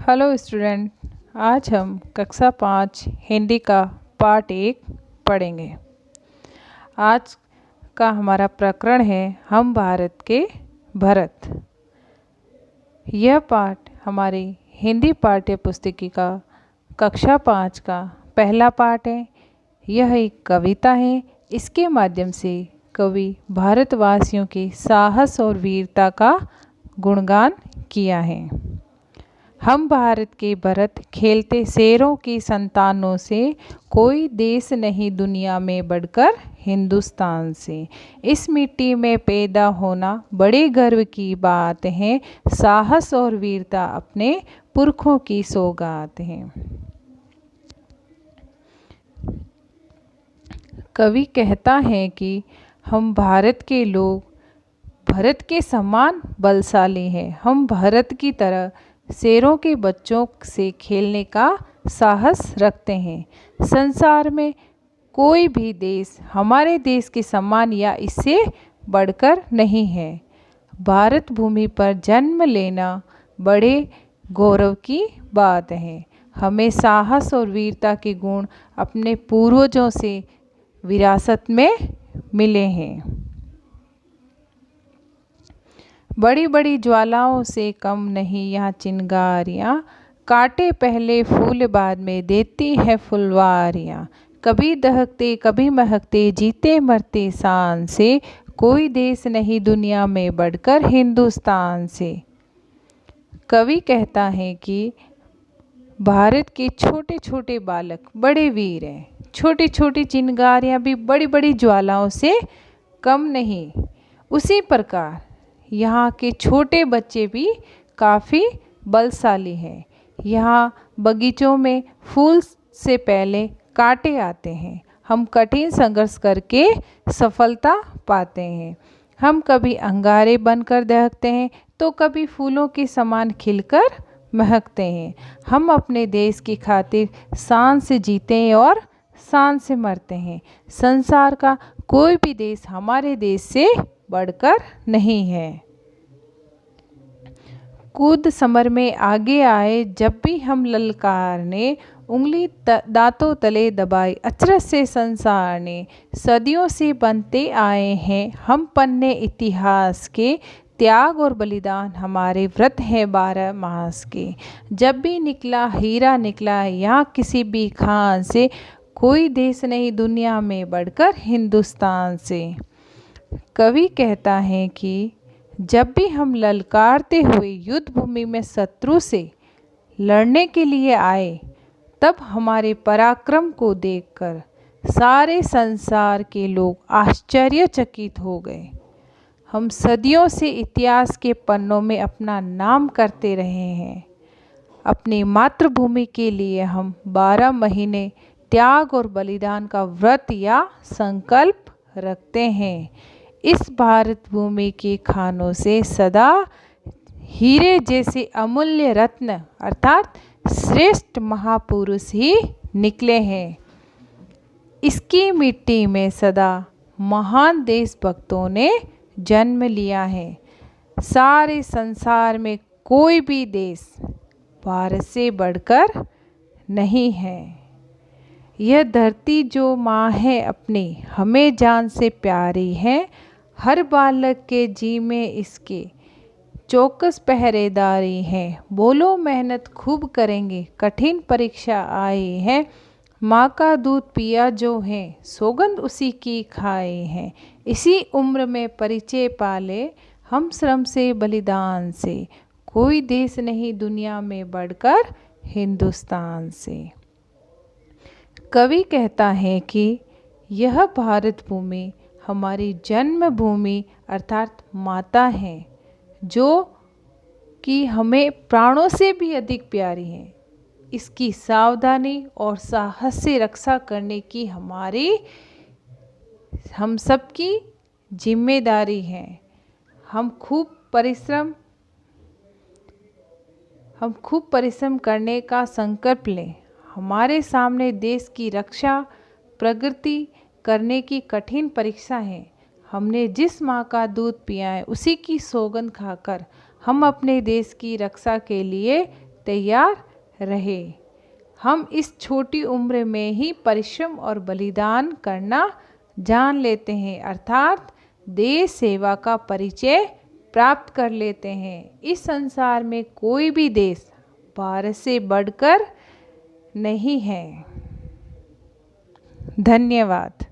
Hello student. आज हम कक्षा 5 हिंदी का पार्ट 1 पढ़ेंगे। आज का हमारा प्रकरण है हम भारत के भरत। यह पाठ हमारी हिंदी पाठ्य पुस्तिका का कक्षा 5 का पहला पाठ है। यह एक कविता है। इसके माध्यम से कवि भारतवासियों के साहस और वीरता का गुणगान किया है। हम भारत के भरत, खेलते शेरों की संतानों से, कोई देश नहीं दुनिया में बढ़कर हिंदुस्तान से। इस मिट्टी में पैदा होना बड़े गर्व की बात है, साहस और वीरता अपने पुरखों की सौगात है। कवि कहता है कि हम भारत के लोग भरत के समान बलशाली हैं। हम भरत की तरह शेरों के बच्चों से खेलने का साहस रखते हैं। संसार में कोई भी देश हमारे देश के समान या इससे बढ़कर नहीं है। भारत भूमि पर जन्म लेना बड़े गौरव की बात है। हमें साहस और वीरता के गुण अपने पूर्वजों से विरासत में मिले हैं। बड़ी बड़ी ज्वालाओं से कम नहीं यहाँ चिंगारियाँ, काटे पहले फूल बाद में देती है फुलवारियाँ। कभी दहकते कभी महकते, जीते मरते शान से, कोई देश नहीं दुनिया में बढ़कर हिंदुस्तान से। कवि कहता है कि भारत के छोटे छोटे बालक बड़े वीर हैं। छोटी छोटी चिंगारियाँ भी बड़ी बड़ी ज्वालाओं से कम नहीं। उसी प्रकार यहाँ के छोटे बच्चे भी काफ़ी बलशाली हैं। यहाँ बगीचों में फूल से पहले कांटे आते हैं। हम कठिन संघर्ष करके सफलता पाते हैं। हम कभी अंगारे बनकर दहकते हैं तो कभी फूलों के समान खिलकर महकते हैं। हम अपने देश की खातिर शान से जीते हैं और शान से मरते हैं। संसार का कोई भी देश हमारे देश से बढ़कर नहीं है। कूद समर में आगे आए जब भी हम ललकारने, उंगली दांतों तले दबाई अचरज से संसार ने। सदियों से बनते आए हैं हम पन्ने इतिहास के, त्याग और बलिदान हमारे व्रत हैं 12 मास के। जब भी निकला हीरा निकला यहाँ किसी भी खान से, कोई देश नहीं दुनिया में बढ़कर हिंदुस्तान से। कवि कहता है कि जब भी हम ललकारते हुए युद्ध भूमि में शत्रु से लड़ने के लिए आए, तब हमारे पराक्रम को देखकर सारे संसार के लोग आश्चर्यचकित हो गए। हम सदियों से इतिहास के पन्नों में अपना नाम करते रहे हैं। अपनी मातृभूमि के लिए हम 12 महीने त्याग और बलिदान का व्रत या संकल्प रखते हैं। इस भारत भूमि के खानों से सदा हीरे जैसे अमूल्य रत्न अर्थात श्रेष्ठ महापुरुष ही निकले हैं। इसकी मिट्टी में सदा महान देशभक्तों ने जन्म लिया है। सारे संसार में कोई भी देश भारत से बढ़कर नहीं है। यह धरती जो माँ है अपनी, हमें जान से प्यारी है। हर बालक के जी में इसके चौकस पहरेदारी है। बोलो मेहनत खूब करेंगे, कठिन परीक्षा आई है। माँ का दूध पिया जो है, सौगंध उसी की खाए हैं। इसी उम्र में परिचय पाले हम श्रम से बलिदान से, कोई देश नहीं दुनिया में बढ़कर हिंदुस्तान से। कवि कहता है कि यह भारत भूमि हमारी जन्मभूमि अर्थात माता है, जो कि हमें प्राणों से भी अधिक प्यारी है। इसकी सावधानी और साहस से रक्षा करने की हम सबकी जिम्मेदारी है। हम खूब परिश्रम करने का संकल्प लें। हमारे सामने देश की रक्षा प्रगति करने की कठिन परीक्षा है। हमने जिस माँ का दूध पिया है, उसी की सौगंध खाकर हम अपने देश की रक्षा के लिए तैयार रहे। हम इस छोटी उम्र में ही परिश्रम और बलिदान करना जान लेते हैं, अर्थात देश सेवा का परिचय प्राप्त कर लेते हैं। इस संसार में कोई भी देश भारत से बढ़कर नहीं है। धन्यवाद।